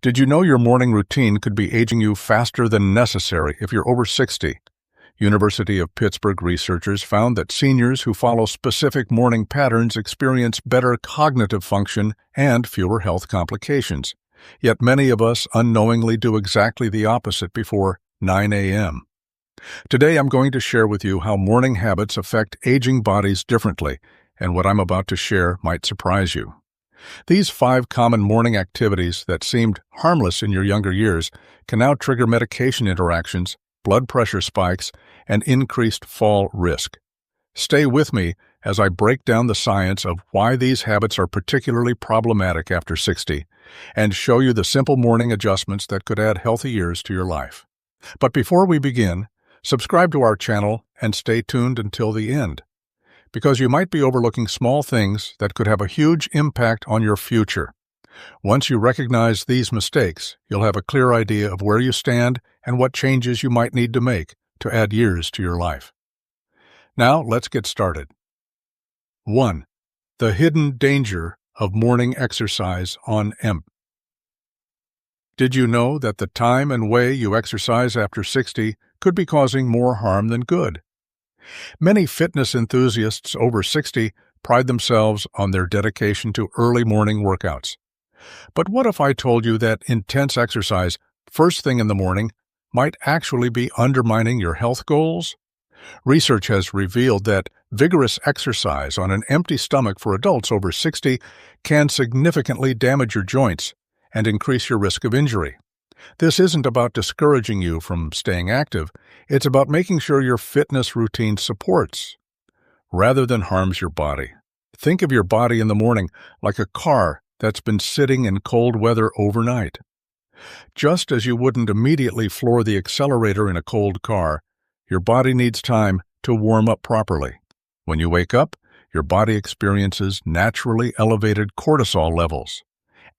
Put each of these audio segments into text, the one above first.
Did you know your morning routine could be aging you faster than necessary if you're over 60? University of Pittsburgh researchers found that seniors who follow specific morning patterns experience better cognitive function and fewer health complications. Yet many of us unknowingly do exactly the opposite before 9 a.m. Today I'm going to share with you how morning habits affect aging bodies differently, and what I'm about to share might surprise you. These 5 common morning activities that seemed harmless in your younger years can now trigger medication interactions, blood pressure spikes, and increased fall risk. Stay with me as I break down the science of why these habits are particularly problematic after 60, and show you the simple morning adjustments that could add healthy years to your life. But before we begin, subscribe to our channel and stay tuned until the end, because you might be overlooking small things that could have a huge impact on your future. Once you recognize these mistakes, you'll have a clear idea of where you stand and what changes you might need to make to add years to your life. Now, let's get started. 1. The hidden danger of morning exercise on EMP. Did you know that the time and way you exercise after 60 could be causing more harm than good? Many fitness enthusiasts over 60 pride themselves on their dedication to early morning workouts. But what if I told you that intense exercise first thing in the morning might actually be undermining your health goals? Research has revealed that vigorous exercise on an empty stomach for adults over 60 can significantly damage your joints and increase your risk of injury. This isn't about discouraging you from staying active, it's about making sure your fitness routine supports, rather than harms your body. Think of your body in the morning like a car that's been sitting in cold weather overnight. Just as you wouldn't immediately floor the accelerator in a cold car, your body needs time to warm up properly. When you wake up, your body experiences naturally elevated cortisol levels.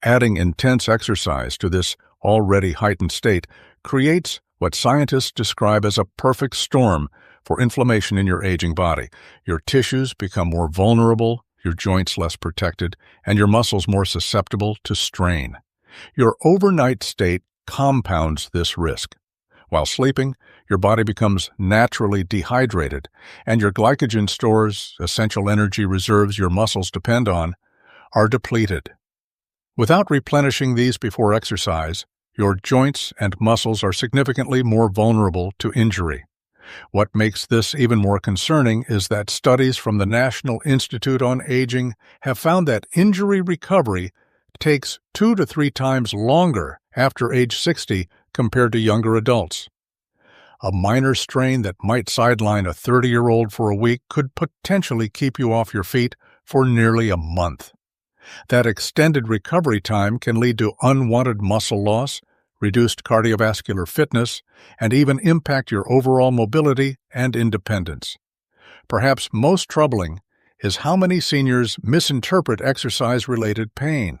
Adding intense exercise to this already heightened state creates what scientists describe as a perfect storm for inflammation in your aging body. Your tissues become more vulnerable, your joints less protected, and your muscles more susceptible to strain. Your overnight state compounds this risk. While sleeping, your body becomes naturally dehydrated, and your glycogen stores, essential energy reserves your muscles depend on, are depleted. Without replenishing these before exercise, your joints and muscles are significantly more vulnerable to injury. What makes this even more concerning is that studies from the National Institute on Aging have found that injury recovery takes 2 to 3 times longer after age 60 compared to younger adults. A minor strain that might sideline a 30-year-old for a week could potentially keep you off your feet for nearly a month. That extended recovery time can lead to unwanted muscle loss, reduced cardiovascular fitness, and even impact your overall mobility and independence. Perhaps most troubling is how many seniors misinterpret exercise-related pain.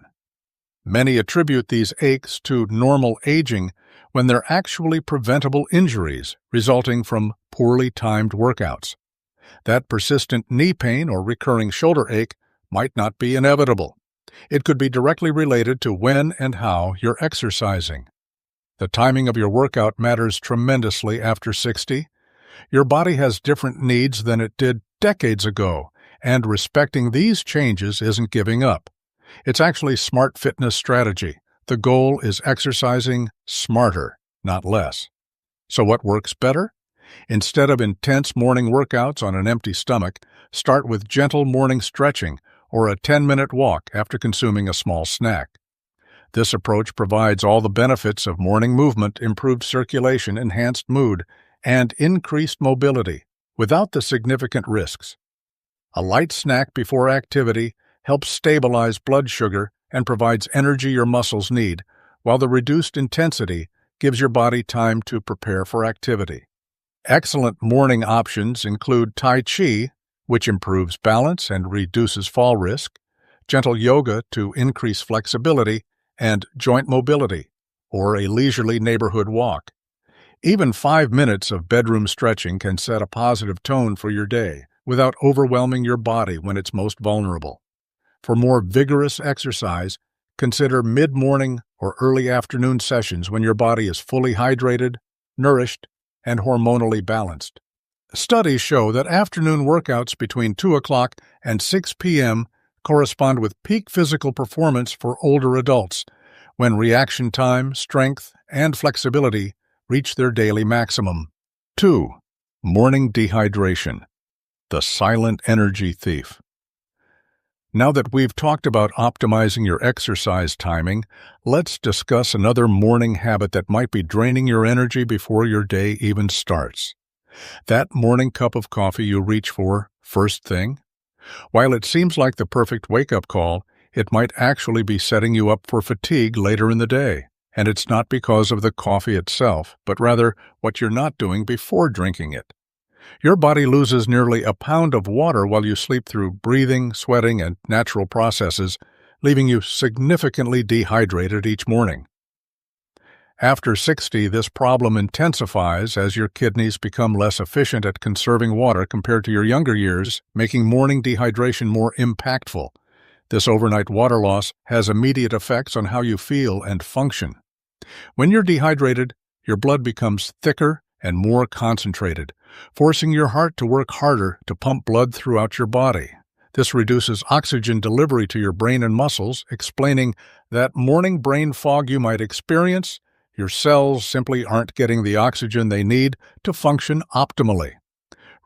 Many attribute these aches to normal aging when they're actually preventable injuries resulting from poorly timed workouts. That persistent knee pain or recurring shoulder ache might not be inevitable. It could be directly related to when and how you're exercising. The timing of your workout matters tremendously after 60. Your body has different needs than it did decades ago, and respecting these changes isn't giving up. It's actually smart fitness strategy. The goal is exercising smarter, not less. So what works better? Instead of intense morning workouts on an empty stomach, start with gentle morning stretching or a 10-minute walk after consuming a small snack. This approach provides all the benefits of morning movement, improved circulation, enhanced mood, and increased mobility, without the significant risks. A light snack before activity helps stabilize blood sugar and provides energy your muscles need, while the reduced intensity gives your body time to prepare for activity. Excellent morning options include Tai Chi, which improves balance and reduces fall risk, gentle yoga to increase flexibility and joint mobility, or a leisurely neighborhood walk. Even 5 minutes of bedroom stretching can set a positive tone for your day without overwhelming your body when it's most vulnerable. For more vigorous exercise, Consider mid-morning or early afternoon sessions when your body is fully hydrated, nourished, and hormonally balanced. Studies show that afternoon workouts between 2 o'clock and 6 p.m. correspond with peak physical performance for older adults, when reaction time, strength, and flexibility reach their daily maximum. 2. Morning dehydration, the silent energy thief. Now that we've talked about optimizing your exercise timing, let's discuss another morning habit that might be draining your energy before your day even starts. That morning cup of coffee you reach for first thing? While it seems like the perfect wake-up call, it might actually be setting you up for fatigue later in the day. And it's not because of the coffee itself, but rather what you're not doing before drinking it. Your body loses nearly a pound of water while you sleep through breathing, sweating, and natural processes, leaving you significantly dehydrated each morning. After 60, this problem intensifies as your kidneys become less efficient at conserving water compared to your younger years, making morning dehydration more impactful. This overnight water loss has immediate effects on how you feel and function. When you're dehydrated, your blood becomes thicker and more concentrated, forcing your heart to work harder to pump blood throughout your body. This reduces oxygen delivery to your brain and muscles, explaining that morning brain fog you might experience. Your cells simply aren't getting the oxygen they need to function optimally.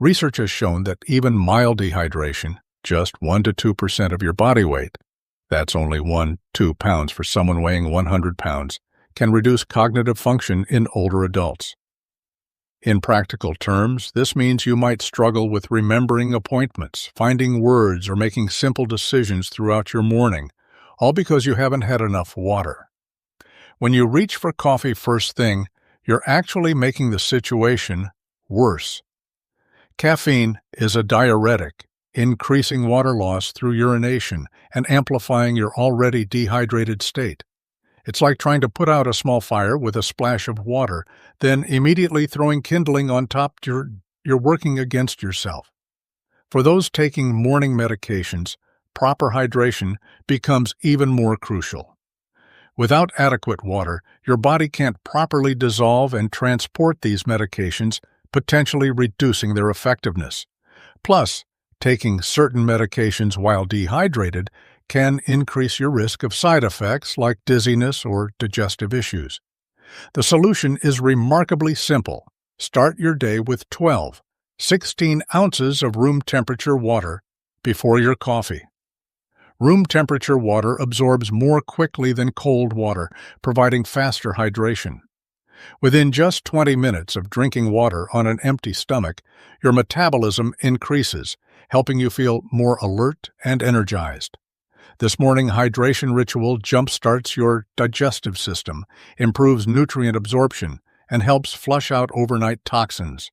Research has shown that even mild dehydration, just 1 to 2% of your body weight, that's only 1-2 pounds for someone weighing 100 pounds, can reduce cognitive function in older adults. In practical terms, this means you might struggle with remembering appointments, finding words, or making simple decisions throughout your morning, all because you haven't had enough water. When you reach for coffee first thing, you're actually making the situation worse. Caffeine is a diuretic, increasing water loss through urination and amplifying your already dehydrated state. It's like trying to put out a small fire with a splash of water, then immediately throwing kindling on top. You're working against yourself. For those taking morning medications, proper hydration becomes even more crucial. Without adequate water, your body can't properly dissolve and transport these medications, potentially reducing their effectiveness. Plus, taking certain medications while dehydrated can increase your risk of side effects like dizziness or digestive issues. The solution is remarkably simple. Start your day with 16 ounces of room temperature water before your coffee. Room temperature water absorbs more quickly than cold water, providing faster hydration. Within just 20 minutes of drinking water on an empty stomach, your metabolism increases, helping you feel more alert and energized. This morning hydration ritual jumpstarts your digestive system, improves nutrient absorption, and helps flush out overnight toxins.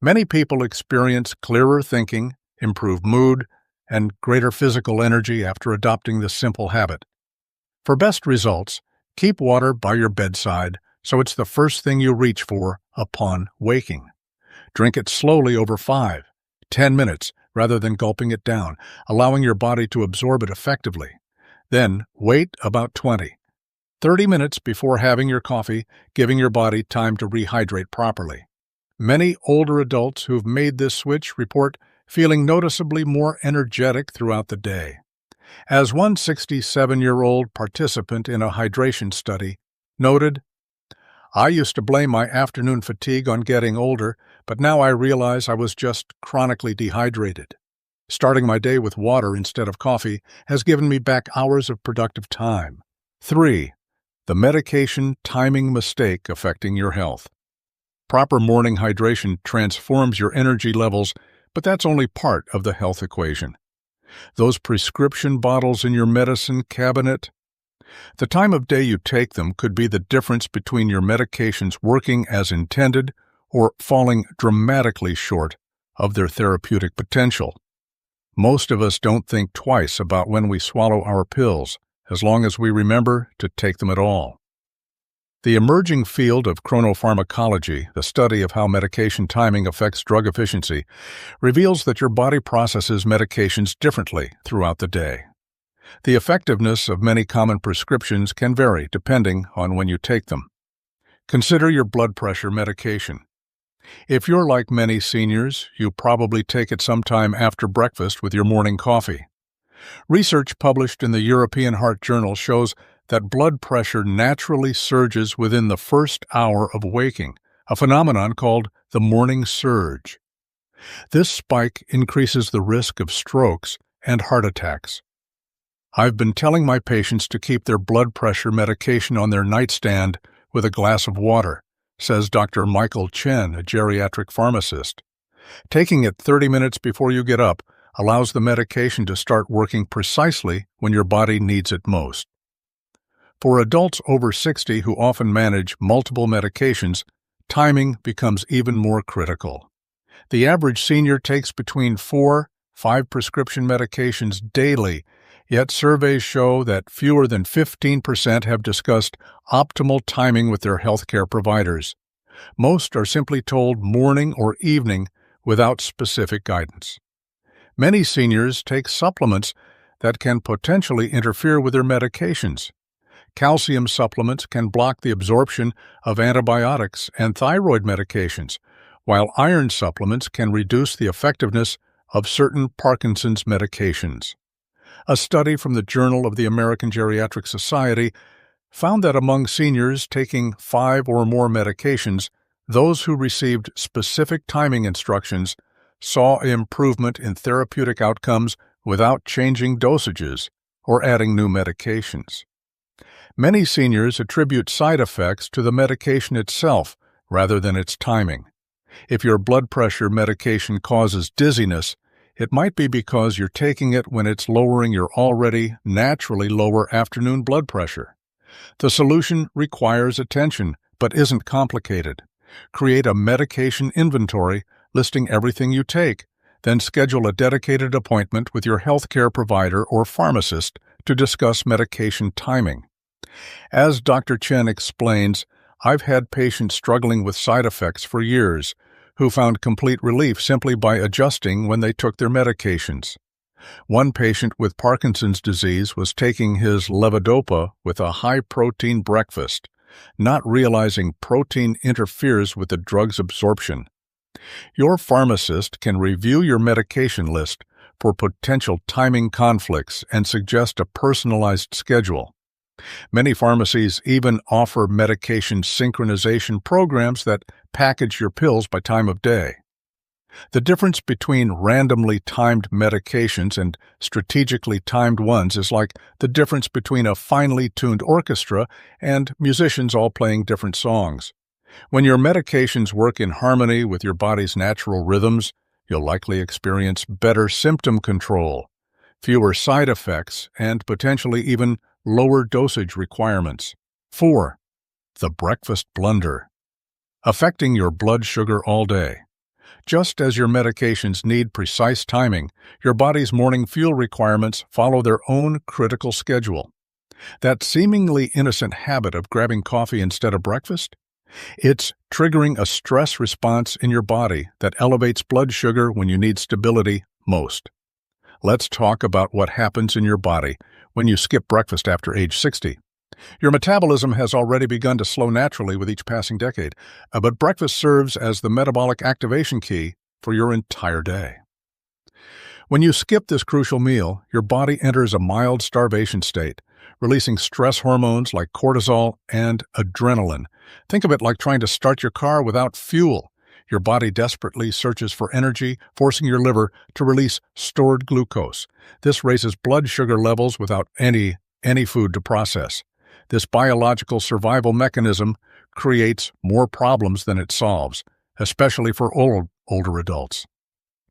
Many people experience clearer thinking, improved mood, and greater physical energy after adopting this simple habit. For best results, keep water by your bedside so it's the first thing you reach for upon waking. Drink it slowly over 5-10 minutes rather than gulping it down, allowing your body to absorb it effectively. Then wait about 20-30 minutes before having your coffee, giving your body time to rehydrate properly. Many older adults who've made this switch report feeling noticeably more energetic throughout the day. As one 67-year-old participant in a hydration study noted, "I used to blame my afternoon fatigue on getting older, but now I realize I was just chronically dehydrated. Starting my day with water instead of coffee has given me back hours of productive time." 3. The medication timing mistake affecting your health. Proper morning hydration transforms your energy levels, but that's only part of the health equation. Those prescription bottles in your medicine cabinet, the time of day you take them could be the difference between your medications working as intended or falling dramatically short of their therapeutic potential. Most of us don't think twice about when we swallow our pills, as long as we remember to take them at all. The emerging field of chronopharmacology, the study of how medication timing affects drug efficiency, reveals that your body processes medications differently throughout the day. The effectiveness of many common prescriptions can vary depending on when you take them. Consider your blood pressure medication. If you're like many seniors, you probably take it sometime after breakfast with your morning coffee. Research published in the European Heart Journal shows that blood pressure naturally surges within the first hour of waking, a phenomenon called the morning surge. This spike increases the risk of strokes and heart attacks. I've been telling my patients to keep their blood pressure medication on their nightstand with a glass of water, says Dr. Michael Chen, a geriatric pharmacist. Taking it 30 minutes before you get up allows the medication to start working precisely when your body needs it most. For adults over 60 who often manage multiple medications, timing becomes even more critical. The average senior takes between 4-5 prescription medications daily, yet surveys show that fewer than 15% have discussed optimal timing with their healthcare providers. Most are simply told morning or evening without specific guidance. Many seniors take supplements that can potentially interfere with their medications. Calcium supplements can block the absorption of antibiotics and thyroid medications, while iron supplements can reduce the effectiveness of certain Parkinson's medications. A study from the Journal of the American Geriatric Society found that among seniors taking 5 or more medications, those who received specific timing instructions saw improvement in therapeutic outcomes without changing dosages or adding new medications. Many seniors attribute side effects to the medication itself rather than its timing. If your blood pressure medication causes dizziness, it might be because you're taking it when it's lowering your already naturally lower afternoon blood pressure. The solution requires attention, but isn't complicated. Create a medication inventory listing everything you take, then schedule a dedicated appointment with your healthcare provider or pharmacist to discuss medication timing. As Dr. Chen explains, I've had patients struggling with side effects for years who found complete relief simply by adjusting when they took their medications. One patient with Parkinson's disease was taking his levodopa with a high-protein breakfast, not realizing protein interferes with the drug's absorption. Your pharmacist can review your medication list for potential timing conflicts and suggest a personalized schedule. Many pharmacies even offer medication synchronization programs that package your pills by time of day. The difference between randomly timed medications and strategically timed ones is like the difference between a finely tuned orchestra and musicians all playing different songs. When your medications work in harmony with your body's natural rhythms, you'll likely experience better symptom control, fewer side effects, and potentially even lower dosage requirements. 4. The breakfast blunder. Affecting your blood sugar all day. Just as your medications need precise timing, your body's morning fuel requirements follow their own critical schedule. That seemingly innocent habit of grabbing coffee instead of breakfast? It's triggering a stress response in your body that elevates blood sugar when you need stability most. Let's talk about what happens in your body when you skip breakfast after age 60. Your metabolism has already begun to slow naturally with each passing decade, but breakfast serves as the metabolic activation key for your entire day. When you skip this crucial meal, your body enters a mild starvation state, releasing stress hormones like cortisol and adrenaline. Think of it like trying to start your car without fuel. Your body desperately searches for energy, forcing your liver to release stored glucose. This raises blood sugar levels without any food to process. This biological survival mechanism creates more problems than it solves, especially for older adults.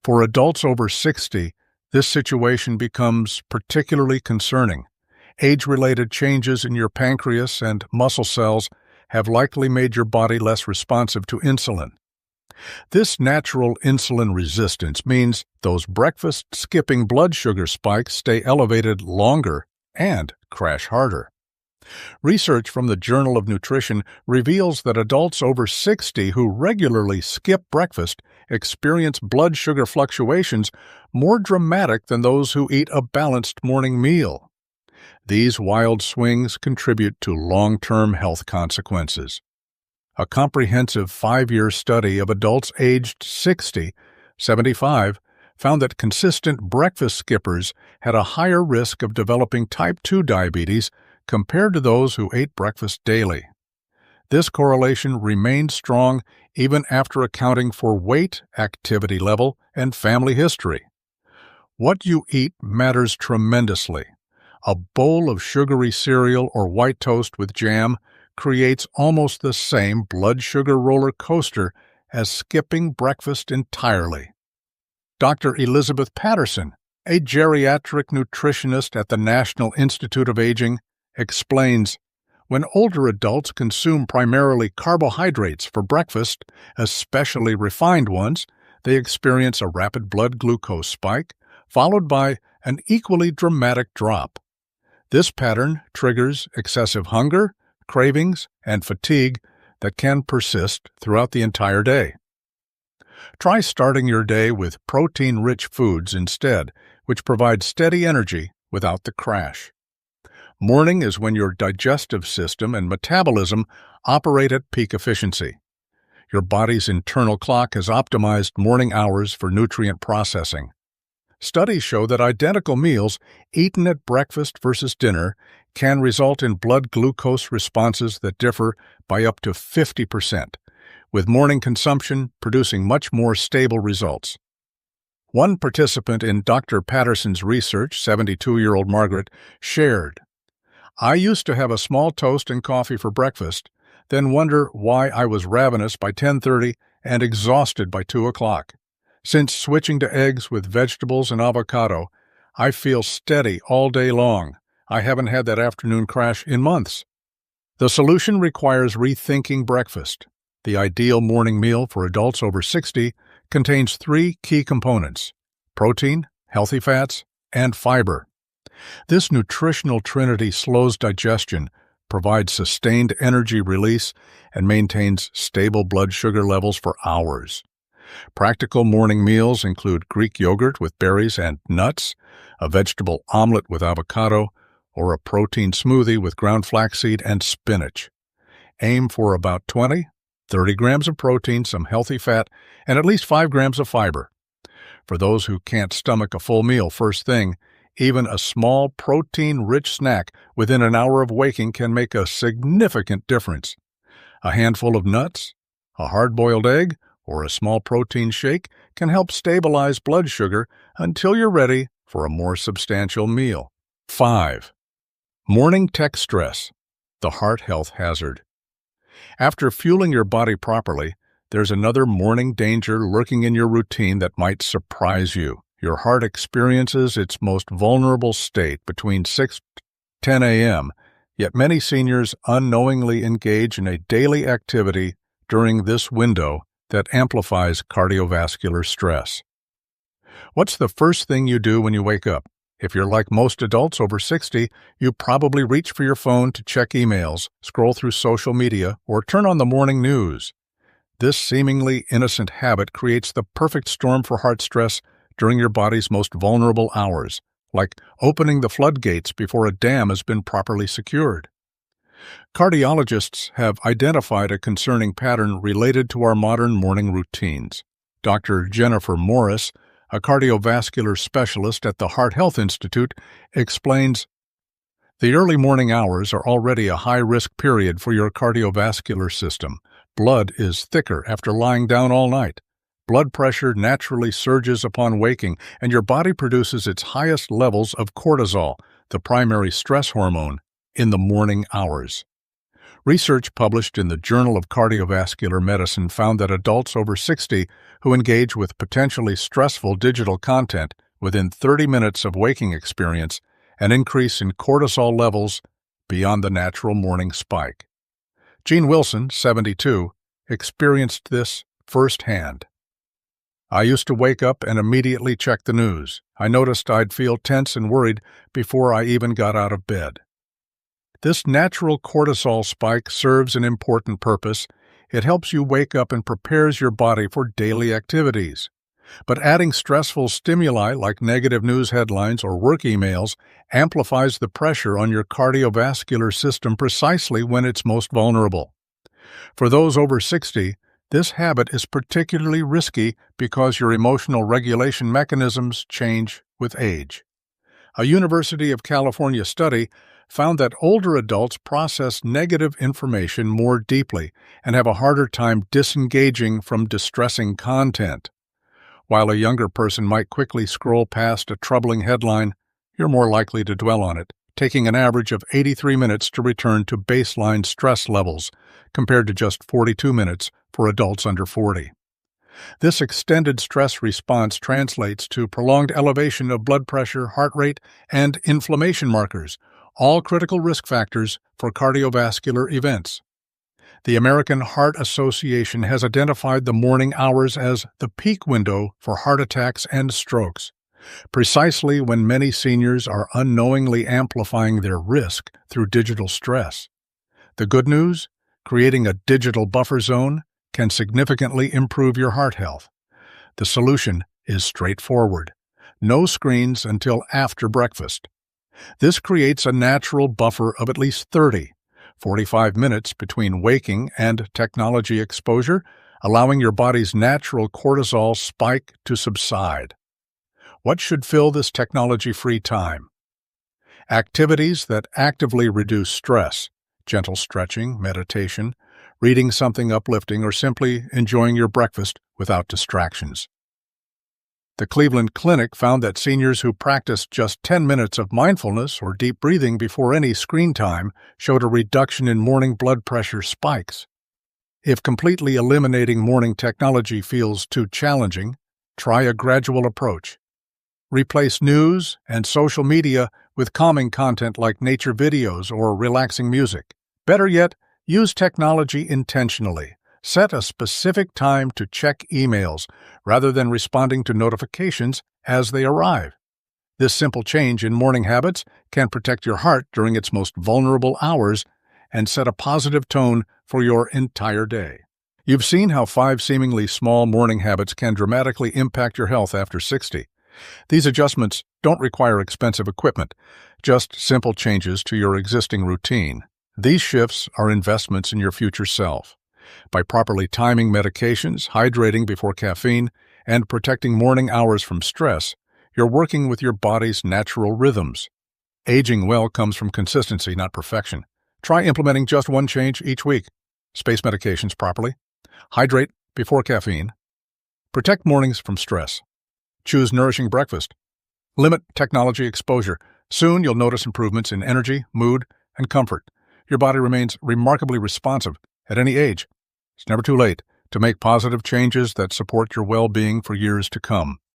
For adults over 60, this situation becomes particularly concerning. Age-related changes in your pancreas and muscle cells have likely made your body less responsive to insulin. This natural insulin resistance means those breakfast-skipping blood sugar spikes stay elevated longer and crash harder. Research from the Journal of Nutrition reveals that adults over 60 who regularly skip breakfast experience blood sugar fluctuations more dramatic than those who eat a balanced morning meal. These wild swings contribute to long-term health consequences. A comprehensive 5-year study of adults aged 60, 75 found that consistent breakfast skippers had a higher risk of developing type 2 diabetes compared to those who ate breakfast daily. This correlation remained strong even after accounting for weight, activity level, and family history. What you eat matters tremendously. A bowl of sugary cereal or white toast with jam creates almost the same blood sugar roller coaster as skipping breakfast entirely. Dr. Elizabeth Patterson, a geriatric nutritionist at the National Institute of Aging, explains, when older adults consume primarily carbohydrates for breakfast, especially refined ones, they experience a rapid blood glucose spike, followed by an equally dramatic drop. This pattern triggers excessive hunger, cravings, and fatigue that can persist throughout the entire day. Try starting your day with protein-rich foods instead, which provide steady energy without the crash. Morning is when your digestive system and metabolism operate at peak efficiency. Your body's internal clock has optimized morning hours for nutrient processing. Studies show that identical meals eaten at breakfast versus dinner can result in blood glucose responses that differ by up to 50%, with morning consumption producing much more stable results. One participant in Dr. Patterson's research, 72-year-old Margaret, shared, "I used to have a small toast and coffee for breakfast, then wonder why I was ravenous by 10:30 and exhausted by 2 o'clock. Since switching to eggs with vegetables and avocado, I feel steady all day long. I haven't had that afternoon crash in months." The solution requires rethinking breakfast. The ideal morning meal for adults over 60 contains 3 key components: protein, healthy fats, and fiber. This nutritional trinity slows digestion, provides sustained energy release, and maintains stable blood sugar levels for hours. Practical morning meals include Greek yogurt with berries and nuts, a vegetable omelet with avocado, or a protein smoothie with ground flaxseed and spinach. Aim for about 20-30 grams of protein, some healthy fat, and at least 5 grams of fiber. For those who can't stomach a full meal first thing, even a small protein-rich snack within an hour of waking can make a significant difference. A handful of nuts, a hard-boiled egg, or a small protein shake can help stabilize blood sugar until you're ready for a more substantial meal. 5. Morning tech stress, the heart health hazard. After fueling your body properly, there's another morning danger lurking in your routine that might surprise you. Your heart experiences its most vulnerable state between 6 to 10 a.m., yet many seniors unknowingly engage in a daily activity during this window that amplifies cardiovascular stress. What's the first thing you do when you wake up? If you're like most adults over 60, you probably reach for your phone to check emails, scroll through social media, or turn on the morning news. This seemingly innocent habit creates the perfect storm for heart stress during your body's most vulnerable hours, like opening the floodgates before a dam has been properly secured. Cardiologists have identified a concerning pattern related to our modern morning routines. Dr. Jennifer Morris, a cardiovascular specialist at the Heart Health Institute, explains, "The early morning hours are already a high-risk period for your cardiovascular system. Blood is thicker after lying down all night. Blood pressure naturally surges upon waking, and your body produces its highest levels of cortisol, the primary stress hormone, in the morning hours." Research published in the Journal of Cardiovascular Medicine found that adults over 60 who engage with potentially stressful digital content within 30 minutes of waking experience an increase in cortisol levels beyond the natural morning spike. Gene Wilson, 72, experienced this firsthand. "I used to wake up and immediately check the news. I noticed I'd feel tense and worried before I even got out of bed." This natural cortisol spike serves an important purpose. It helps you wake up and prepares your body for daily activities. But adding stressful stimuli like negative news headlines or work emails amplifies the pressure on your cardiovascular system precisely when it's most vulnerable. For those over 60, this habit is particularly risky because your emotional regulation mechanisms change with age. A University of California study found that older adults process negative information more deeply and have a harder time disengaging from distressing content. While a younger person might quickly scroll past a troubling headline, you're more likely to dwell on it, taking an average of 83 minutes to return to baseline stress levels, compared to just 42 minutes for adults under 40. This extended stress response translates to prolonged elevation of blood pressure, heart rate, and inflammation markers, all critical risk factors for cardiovascular events. The American Heart Association has identified the morning hours as the peak window for heart attacks and strokes, precisely when many seniors are unknowingly amplifying their risk through digital stress. The good news? Creating a digital buffer zone can significantly improve your heart health. The solution is straightforward. No screens until after breakfast. This creates a natural buffer of at least 45 minutes between waking and technology exposure, allowing your body's natural cortisol spike to subside. What should fill this technology-free time? Activities that actively reduce stress, gentle stretching, meditation, reading something uplifting, or simply enjoying your breakfast without distractions. The Cleveland Clinic found that seniors who practiced just 10 minutes of mindfulness or deep breathing before any screen time showed a reduction in morning blood pressure spikes. If completely eliminating morning technology feels too challenging, try a gradual approach. Replace news and social media with calming content like nature videos or relaxing music. Better yet, use technology intentionally. Set a specific time to check emails rather than responding to notifications as they arrive. This simple change in morning habits can protect your heart during its most vulnerable hours and set a positive tone for your entire day. You've seen how 5 seemingly small morning habits can dramatically impact your health after 60. These adjustments don't require expensive equipment, just simple changes to your existing routine. These shifts are investments in your future self. By properly timing medications, hydrating before caffeine, and protecting morning hours from stress, you're working with your body's natural rhythms. Aging well comes from consistency, not perfection. Try implementing just one change each week. Space medications properly. Hydrate before caffeine. Protect mornings from stress. Choose nourishing breakfast. Limit technology exposure. Soon you'll notice improvements in energy, mood, and comfort. Your body remains remarkably responsive at any age. It's never too late to make positive changes that support your well-being for years to come.